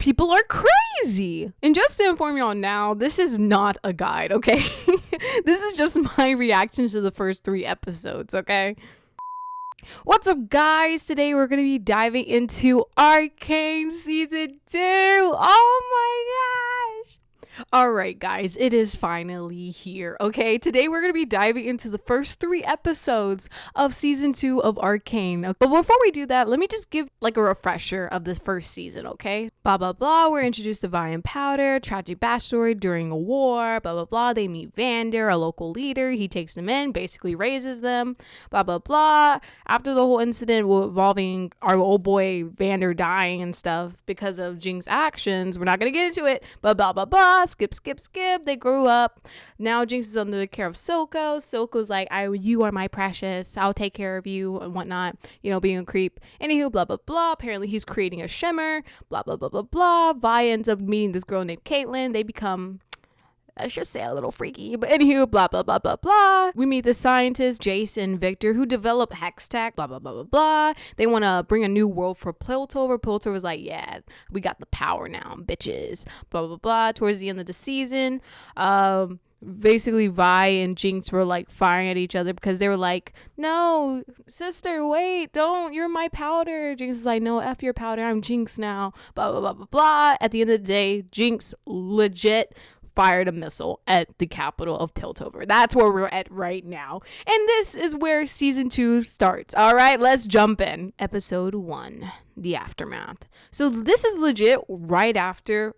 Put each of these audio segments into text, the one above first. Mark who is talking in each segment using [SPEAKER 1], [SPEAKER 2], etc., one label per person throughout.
[SPEAKER 1] people are crazy. And just to inform y'all now, this is not a guide, okay? This is just my reaction to the first 3 episodes, okay? What's up, guys? Today we're going to be diving into Arcane Season 2. Oh my gosh. All right, guys, it is finally here, okay? Today we're going to be diving into the first 3 episodes of Season 2 of Arcane. But before we do that, let me just give like a refresher of the first season, okay? Blah, blah, blah. We're introduced to Vi and Powder, tragic backstory during a war, blah, blah, blah. They meet Vander, a local leader. He takes them in, basically raises them, blah, blah, blah. After the whole incident involving our old boy Vander dying and stuff because of Jinx's actions, we're not going to get into it, but blah, blah, blah. Skip. They grew up. Now Jinx is under the care of Silco. Silco's like, you are my precious. I'll take care of you and whatnot. You know, being a creep. Anywho, blah, blah, blah. Apparently he's creating a shimmer. Blah, blah, blah, blah, blah. Vi ends up meeting this girl named Caitlyn. They become, let's just say, a little freaky. But anywho, blah, blah, blah, blah, blah. We meet the scientists, Jace and Victor, who develop Hex Tech, blah, blah, blah, blah, blah. They want to bring a new world for Piltover. Piltover's like, yeah, we got the power now, bitches. Blah, blah, blah. Towards the end of the season, basically Vi and Jinx were like firing at each other because they were like, no, sister, wait, don't, you're my powder. Jinx is like, no, F your powder, I'm Jinx now. Blah, blah, blah, blah, blah. At the end of the day, Jinx legit fired a missile at the capital of Piltover. That's where we're at right now. And this is where season 2 starts. All right, let's jump in. Episode 1, the aftermath. So this is legit right after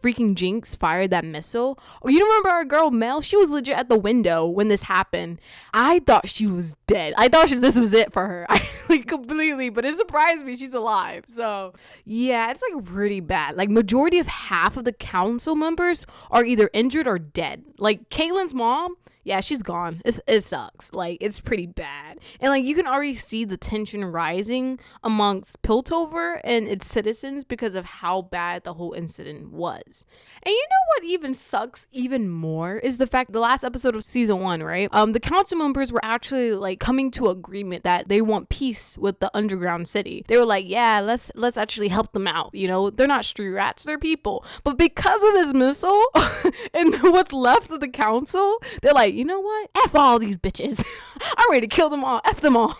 [SPEAKER 1] freaking Jinx fired that missile. Oh, you remember our girl Mel? She was legit at the window when this happened. I thought she was dead. I thought this was it for her. Like completely, but it surprised me she's alive. So yeah, it's like pretty bad. Like majority of half of the council members are either injured or dead. Like Caitlyn's mom, yeah, she's gone. It sucks. Like, it's pretty bad. And, like, you can already see the tension rising amongst Piltover and its citizens because of how bad the whole incident was. And you know what even sucks even more is the fact the last episode of season 1, right? The council members were actually, like, coming to agreement that they want peace with the underground city. They were like, yeah, let's actually help them out. You know, they're not street rats, they're people. But because of this missile and what's left of the council, they're like, you know what? F all these bitches. I'm ready to kill them all. F them all.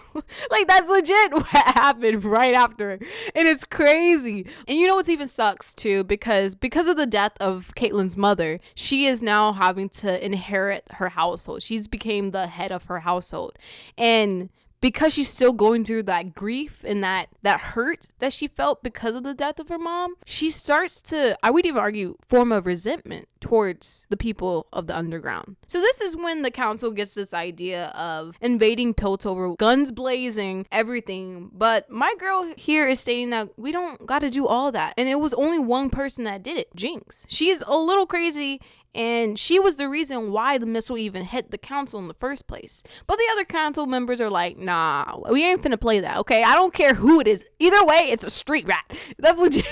[SPEAKER 1] Like, that's legit what happened right after. And it's crazy. And you know what's even sucks too? Because of the death of Caitlyn's mother, she is now having to inherit her household. She's became the head of her household. And because she's still going through that grief and that hurt that she felt because of the death of her mom, she starts to, I would even argue, form a resentment towards the people of the underground. So this is when the council gets this idea of invading Piltover, guns blazing, everything. But my girl here is stating that we don't got to do all that. And it was only one person that did it, Jinx. She's a little crazy, and she was the reason why the missile even hit the council in the first place. But the other council members are like, nah, we ain't finna play that, okay? I don't care who it is. Either way, it's a street rat. That's legit.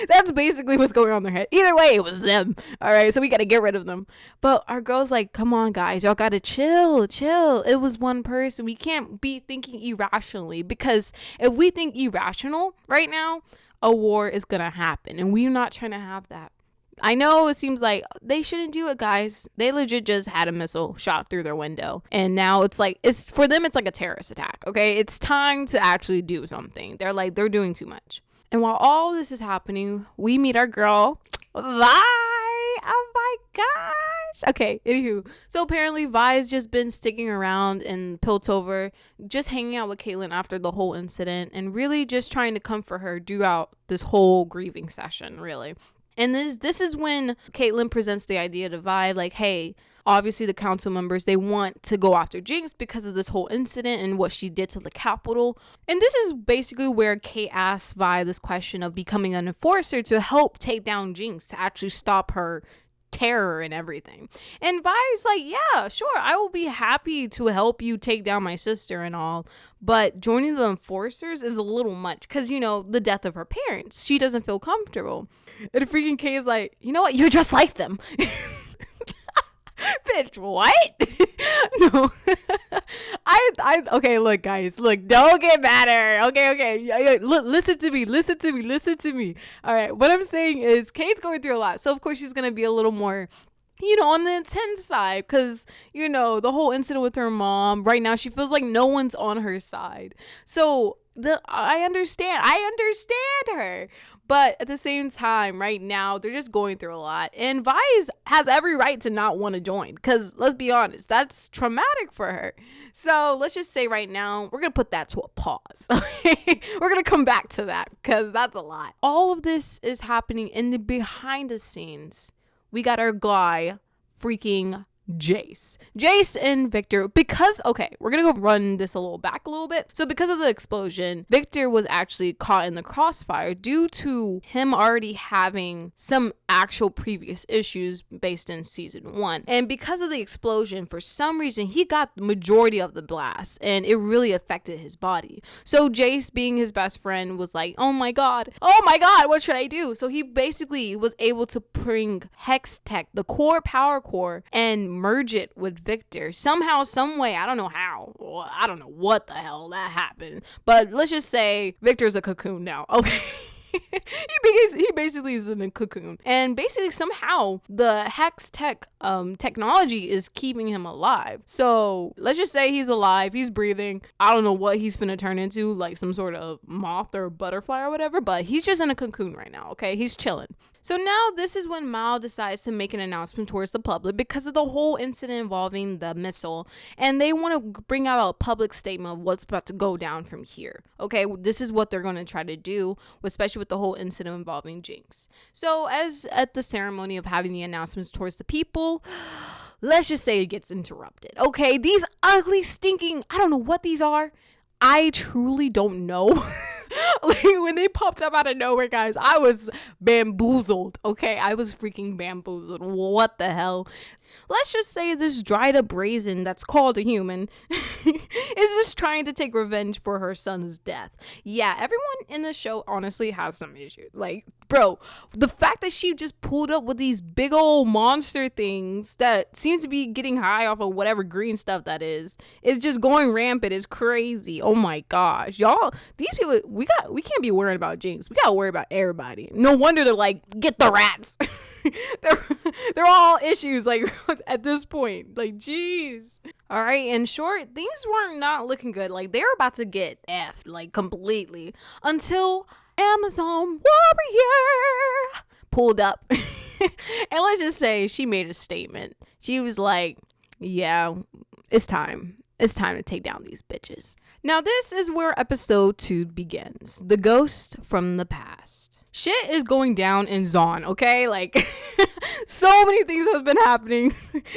[SPEAKER 1] That's basically what's going on in their head. Either way, it was them. All right, so we gotta get rid of them. But our girl's like, come on, guys. Y'all gotta chill. It was one person. We can't be thinking irrationally, because if we think irrational right now, a war is gonna happen. And we're not trying to have that. I know it seems like they shouldn't do it, guys. They legit just had a missile shot through their window. And now it's like, for them, it's like a terrorist attack, okay? It's time to actually do something. They're doing too much. And while all this is happening, we meet our girl, Vi. Oh my gosh. Okay, anywho. So apparently Vi's just been sticking around in Piltover, just hanging out with Caitlyn after the whole incident, and really just trying to comfort her throughout this whole grieving session, really. And this is when Caitlyn presents the idea to Vi, like, hey, obviously the council members, they want to go after Jinx because of this whole incident and what she did to the capital. And this is basically where Kate asks Vi this question of becoming an enforcer to help take down Jinx, to actually stop her terror and everything. And Vi's like, yeah, sure, I will be happy to help you take down my sister and all, but joining the enforcers is a little much because, you know, the death of her parents, she doesn't feel comfortable. And freaking Kay is like, you know what, you're just like them. Bitch, what? No. Okay, look, guys, look, don't get mad at her. Okay. Yeah, look, listen to me. All right, what I'm saying is Kate's going through a lot. So, of course, she's going to be a little more, on the intense side, because, the whole incident with her mom, right now, she feels like no one's on her side. So, I understand her. But at the same time, right now, they're just going through a lot. And Vi's has every right to not want to join. Because let's be honest, that's traumatic for her. So let's just say right now, we're going to put that to a pause. We're going to come back to that because that's a lot. All of this is happening in the behind the scenes. We got our guy, freaking Jace and Victor, because, okay, we're gonna go run this a little bit. So because of the explosion, Victor was actually caught in the crossfire due to him already having some actual previous issues based in season 1. And because of the explosion, for some reason, he got the majority of the blast and it really affected his body. So Jace, being his best friend, was like, oh my god, what should I do? So he basically was able to bring Hex Tech, the power core, and merge it with Victor somehow, some way. I don't know how. I don't know what the hell that happened, but let's just say Victor's a cocoon now. Okay. he basically is in a cocoon, and basically somehow the Hex Tech technology is keeping him alive. So let's just say he's alive, he's breathing. I don't know what he's finna turn into, like some sort of moth or butterfly or whatever, but he's just in a cocoon right now. Okay, he's chilling. So now this is when Mal decides to make an announcement towards the public because of the whole incident involving the missile, and they want to bring out a public statement of what's about to go down from here. Okay, this is what they're going to try to do, especially with the whole incident involving Jinx. So as at the ceremony of having the announcements towards the people, let's just say it gets interrupted. Okay, these ugly, stinking, I don't know what these are. I truly don't know. Like, when they popped up out of nowhere, guys, I was bamboozled. Okay, I was freaking bamboozled. What the hell? Let's just say this dried up raisin that's called a human is just trying to take revenge for her son's death. Yeah, everyone in the show honestly has some issues. Like, bro, the fact that she just pulled up with these big old monster things that seems to be getting high off of whatever green stuff that is just going rampant is crazy. Oh my gosh, y'all, these people, we can't be worrying about Jinx. We gotta worry about everybody. No wonder they're like, get the rats. they're all issues, like, at this point. Like, jeez. All right, in short, things were not looking good. Like, they were about to get effed, like, completely, until Amazon Warrior pulled up. And let's just say she made a statement. She was like, yeah, it's time to take down these bitches. Now, this is where episode 2 begins. The ghost from the past. Shit is going down in Zaun, okay? Like, so many things have been happening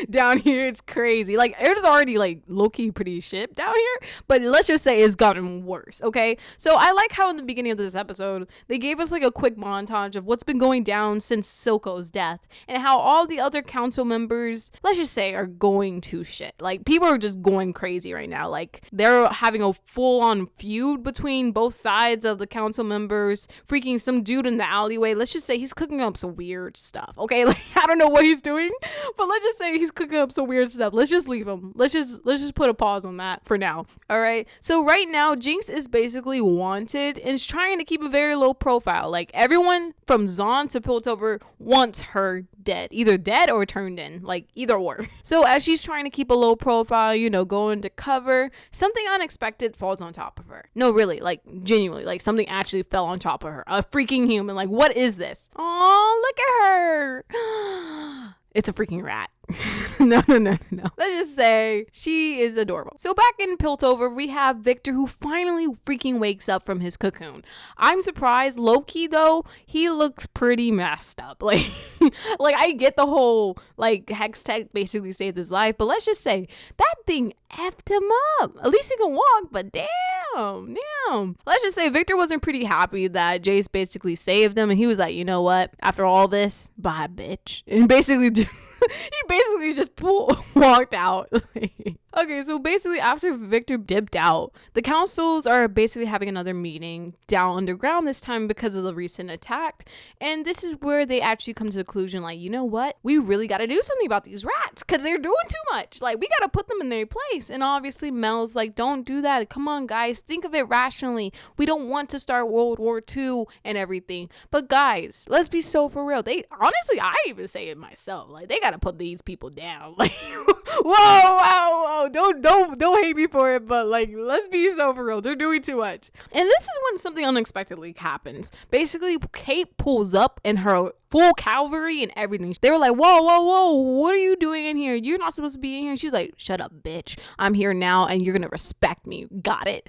[SPEAKER 1] down here. It's crazy. Like, it was already, like, low-key pretty shit down here, but let's just say it's gotten worse, okay? So I like how in the beginning of this episode, they gave us, like, a quick montage of what's been going down since Silco's death and how all the other council members, let's just say, are going to shit. Like, people are just going crazy right now. Like, they're having a full-on feud between both sides of the council members. Freaking some dude in the alleyway, let's just say he's cooking up some weird stuff, okay? Like, I don't know what he's doing, but let's just say he's cooking up some weird stuff. Let's just leave him. Let's just put a pause on that for now. All right, so right now Jinx is basically wanted and is trying to keep a very low profile. Like, everyone from Zaun to Piltover wants her dead, either dead or turned in, like, either or. So as she's trying to keep a low profile, going to cover, something unexpected falls on top of her. No, really, like, genuinely, like, something actually fell on top of her. A freaking human. Like, what is this? Oh, look at her. It's a freaking rat. No. Let's just say she is adorable. So back in Piltover, we have Victor, who finally freaking wakes up from his cocoon. I'm surprised. Loki, though, he looks pretty messed up. Like, like, I get the whole, like, Hex Tech basically saved his life, but let's just say that thing effed him up. At least he can walk, but damn. Let's just say Victor wasn't pretty happy that Jace basically saved him, and he was like, you know what? After all this, bye, bitch. And basically just walked out. Okay, so basically after Victor dipped out, the councils are basically having another meeting down underground this time because of the recent attack. And this is where they actually come to the conclusion, like, you know what? We really got to do something about these rats because they're doing too much. Like, we got to put them in their place. And obviously Mel's like, don't do that. Come on, guys. Think of it rationally. We don't want to start World War II and everything. But guys, let's be so for real. They honestly, I even say it myself. Like, they got to put these people down. Like, whoa. Don't hate me for it, but like, let's be so for real. They're doing too much. And this is when something unexpectedly happens. Basically, Kate pulls up in her full cavalry and everything. They were like, whoa, what are you doing in here? You're not supposed to be in here. She's like, shut up, bitch. I'm here now and you're gonna respect me. Got it?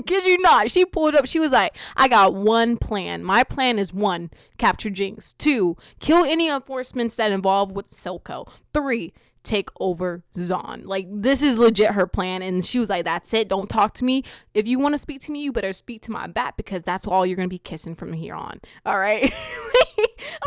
[SPEAKER 1] Kid you not. She pulled up. She was like, I got one plan. My plan is 1, capture Jinx. 2, kill any enforcements that involve with Silco. 3, take over Zon. Like, this is legit her plan. And she was like, that's it. Don't talk to me. If you want to speak to me, you better speak to my bat because that's all you're gonna be kissing from here on. All right.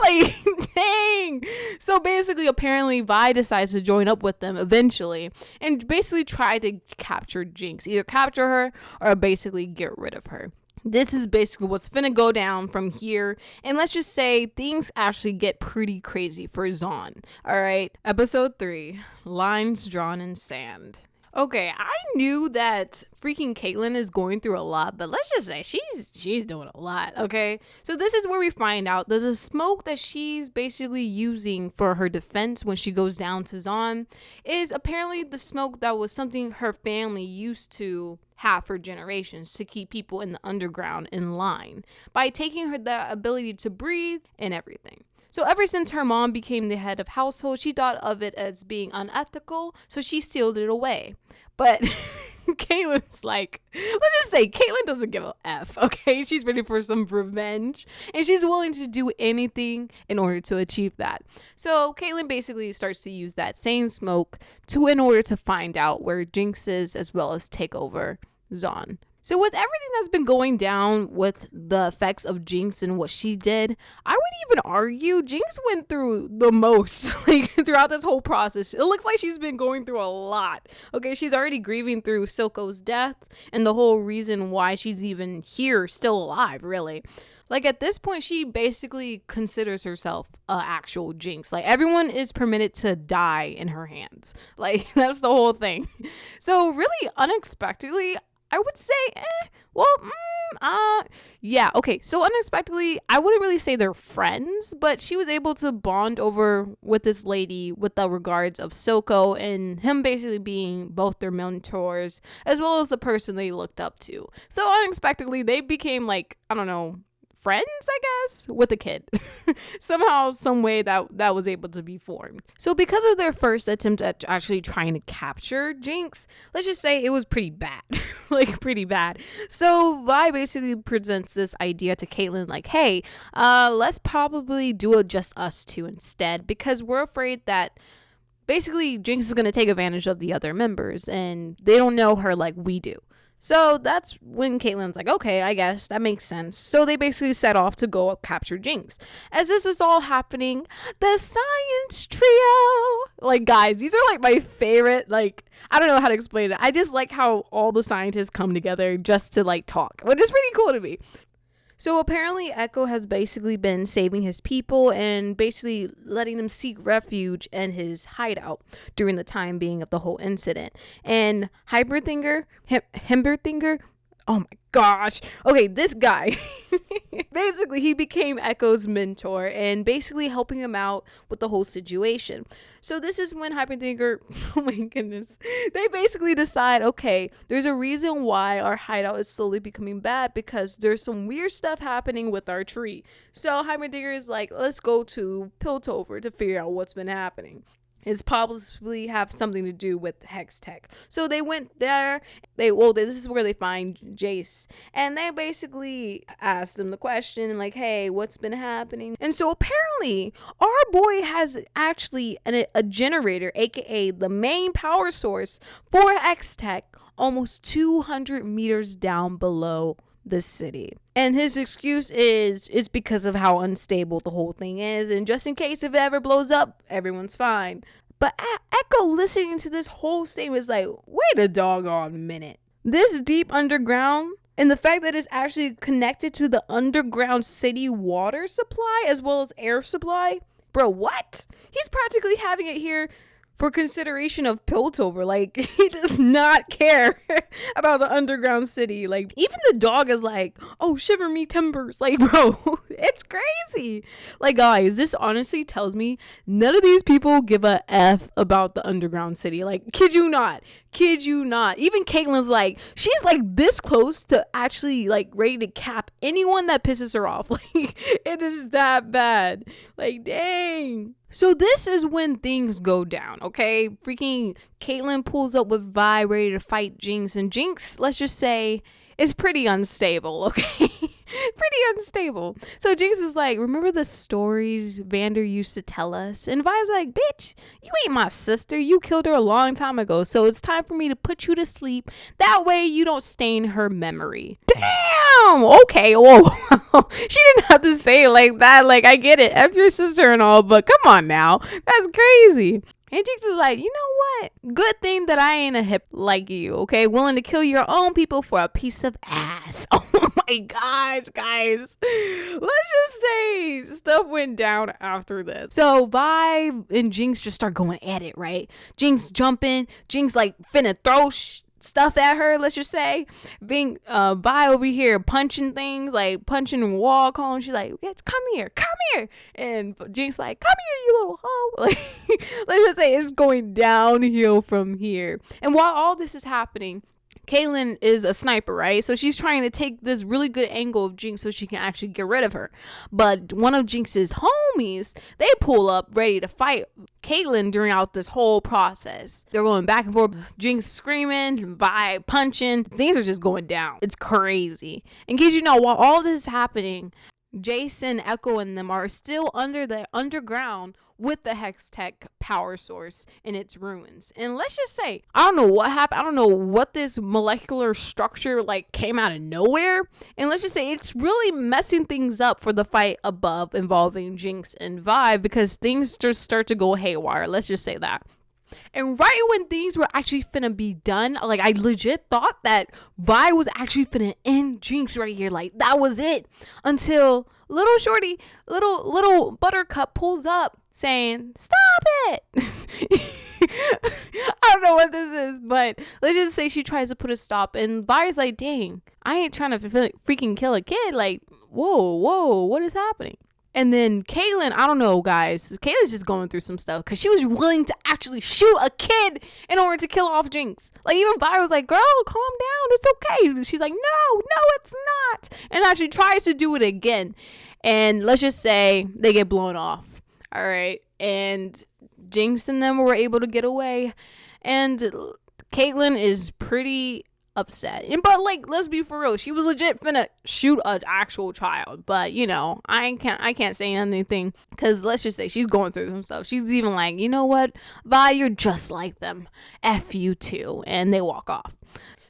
[SPEAKER 1] Like, dang. So basically, apparently Vi decides to join up with them eventually and basically try to capture Jinx, either capture her or basically get rid of her. This is basically what's finna go down from here. And let's just say things actually get pretty crazy for Zon. All right. Episode 3, Lines Drawn in Sand. Okay, I knew that freaking Caitlyn is going through a lot, but let's just say she's doing a lot, okay? So this is where we find out there's a smoke that she's basically using for her defense when she goes down to Zon is apparently the smoke that was something her family used to have for generations to keep people in the underground in line by taking her the ability to breathe and everything. So ever since her mom became the head of household, she thought of it as being unethical, so she sealed it away. But Caitlyn's like, let's just say Caitlyn doesn't give a F, okay? She's ready for some revenge, and she's willing to do anything in order to achieve that. So Caitlyn basically starts to use that same smoke in order to find out where Jinx is, as well as take over Zon. So with everything that's been going down with the effects of Jinx and what she did, I would even argue Jinx went through the most like throughout this whole process. It looks like she's been going through a lot. Okay, she's already grieving through Silco's death and the whole reason why she's even here, still alive, really. Like, at this point, she basically considers herself an actual Jinx. Like, everyone is permitted to die in her hands. Like, that's the whole thing. So really unexpectedly, I would say, yeah, okay. So unexpectedly, I wouldn't really say they're friends, but she was able to bond over with this lady with the regards of Silco and him basically being both their mentors as well as the person they looked up to. So unexpectedly, they became like, I don't know, friends, I guess, with the kid. Somehow, some way that was able to be formed. So because of their first attempt at actually trying to capture Jinx, let's just say it was pretty bad. Like, pretty bad. So Vi basically presents this idea to Caitlyn, like, hey, let's probably do it just us two instead, because we're afraid that basically Jinx is going to take advantage of the other members and they don't know her like we do. So that's when Caitlyn's like, okay, I guess that makes sense. So they basically set off to go capture Jinx. As this is all happening, the science trio, like, guys, these are like my favorite, like, I don't know how to explain it. I just like how all the scientists come together just to like talk, which is pretty cool to me. So apparently Echo has basically been saving his people and basically letting them seek refuge in his hideout during the time being of the whole incident. And Himberthinger, oh my gosh. Okay, this guy, basically he became Echo's mentor and basically helping him out with the whole situation. So this is when Himberthinger, oh my goodness, they basically decide, okay, there's a reason why our hideout is slowly becoming bad because there's some weird stuff happening with our tree. So Himberthinger is like, let's go to Piltover to figure out what's been happening. It's probably have something to do with Hex Tech. So they went there. This is where they find Jace. And they basically asked them the question, like, hey, what's been happening? And so apparently, our boy has actually a generator, aka the main power source for Hex Tech, almost 200 meters down below the city. And his excuse is it's because of how unstable the whole thing is, and just in case if it ever blows up, everyone's fine. But Echo listening to this whole statement is like, wait a doggone minute. This deep underground, and the fact that it's actually connected to the underground city water supply as well as air supply. Bro, what? He's practically having it here for consideration of Piltover. Like, he does not care about the underground city. Like, even the dog is like, oh, shiver me timbers. Like, bro, it's crazy. Like, guys, this honestly tells me none of these people give a F about the underground city. Like, kid you not. Even Caitlyn's like, she's like this close to actually like ready to cap anyone that pisses her off. Like, it is that bad. Like, dang. So this is when things go down, okay? Freaking Caitlyn pulls up with Vi ready to fight Jinx, and Jinx, let's just say, is pretty unstable, okay? Pretty unstable. So Jinx is like, remember the stories Vander used to tell us? And Vi's like, bitch, you ain't my sister. You killed her a long time ago. So it's time for me to put you to sleep. That way you don't stain her memory. Damn. Okay. Whoa. She didn't have to say it like that. Like, I get it. F your sister and all, but come on now. That's crazy. And Jinx is like, you know what? Good thing that I ain't a hip like you, okay? Willing to kill your own people for a piece of ass. Oh my gosh, guys. Let's just say stuff went down after this. So Vi and Jinx just start going at it, right? Jinx jumping. Jinx like finna throw stuff at her, let's just say. Being Vi over here punching things, like punching the wall, calling. She's like, come here. And Jinx like, come here, you little hoe. Like, let's just say it's going downhill from here. And while all this is happening, Caitlyn is a sniper, right? So she's trying to take this really good angle of Jinx so she can actually get rid of her. But one of Jinx's homies, they pull up ready to fight Caitlyn throughout this whole process. They're going back and forth, Jinx screaming, Vi punching. Things are just going down. It's crazy. In case you know, while all this is happening, Jason, Echo, and them are still under the underground with the Hex Tech power source in its ruins. And let's just say, I don't know what happened. I don't know what this molecular structure like came out of nowhere. And let's just say it's really messing things up for the fight above involving Jinx and Vi, because things just start to go haywire. Let's just say that. And right when things were actually finna be done, like, I legit thought that Vi was actually finna end Jinx right here. Like, that was it. Until little shorty, little Buttercup pulls up saying, stop it. I don't know what this is, but let's just say she tries to put a stop. And Vi's like, dang, I ain't trying to freaking kill a kid. Like, whoa, what is happening? And then Caitlyn, I don't know, guys. Caitlyn's just going through some stuff because she was willing to actually shoot a kid in order to kill off Jinx. Like, even Vi was like, girl, calm down. It's okay. She's like, no, it's not. And actually tries to do it again. And let's just say they get blown off. All right. And Jinx and them were able to get away. And Caitlyn is pretty upset. But like, let's be for real, she was legit finna shoot an actual child. But you know, I can't say anything because let's just say she's going through some stuff. She's even like, you know what, Vi, you're just like them. F you too. And they walk off.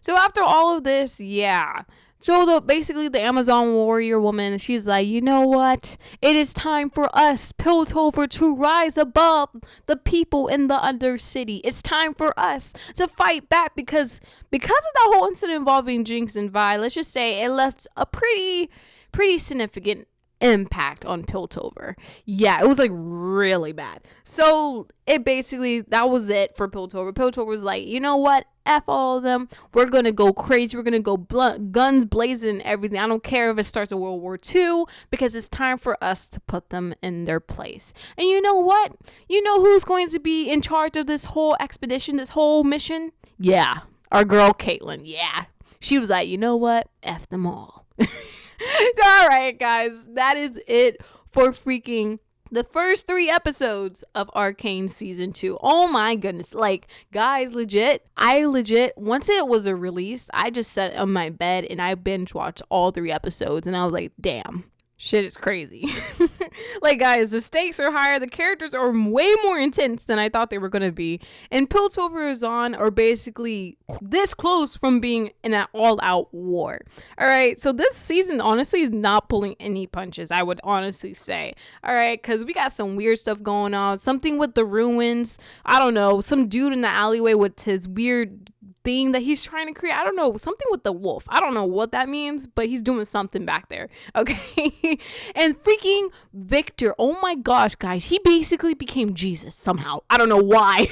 [SPEAKER 1] So after all of this, yeah. So basically the Amazon warrior woman, she's like, you know what? It is time for us, Piltover, to rise above the people in the Undercity. It's time for us to fight back because of that whole incident involving Jinx and Vi, let's just say it left a pretty significant impact on Piltover. Yeah, it was like really bad. So it basically, that was it for Piltover. Piltover was like, you know what? F all of them. We're going to go crazy. We're going to go guns blazing and everything. I don't care if it starts a World War II because it's time for us to put them in their place. And you know what? You know who's going to be in charge of this whole expedition, this whole mission? Yeah, our girl Caitlyn. Yeah. She was like, you know what? F them all. All right, guys. That is it for freaking the first 3 episodes of Arcane season 2. Oh my goodness. Like, guys, I legit, once it was released, I just sat on my bed and I binge watched all 3 episodes and I was like, damn, shit is crazy. Like, guys, the stakes are higher. The characters are way more intense than I thought they were going to be. And Piltover and Zahn are basically this close from being in an all-out war. All right, so this season, honestly, is not pulling any punches, I would honestly say. All right, because we got some weird stuff going on. Something with the ruins. I don't know. Some dude in the alleyway with his weird thing that he's trying to create. I don't know, something with the wolf. I don't know what that means, but he's doing something back there. Okay. And freaking Victor, oh my gosh, guys, he basically became Jesus somehow. I don't know why.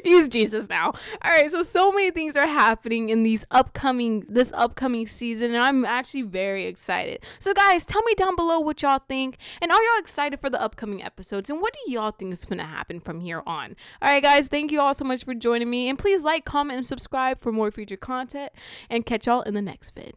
[SPEAKER 1] He's Jesus now. All right, so many things are happening in this upcoming season, and I'm actually very excited. So guys, tell me down below what y'all think, and are y'all excited for the upcoming episodes, and what do y'all think is gonna happen from here on? All right, guys, thank you all so much for joining me, and please like, comment, and subscribe for more future content, and catch y'all in the next vid.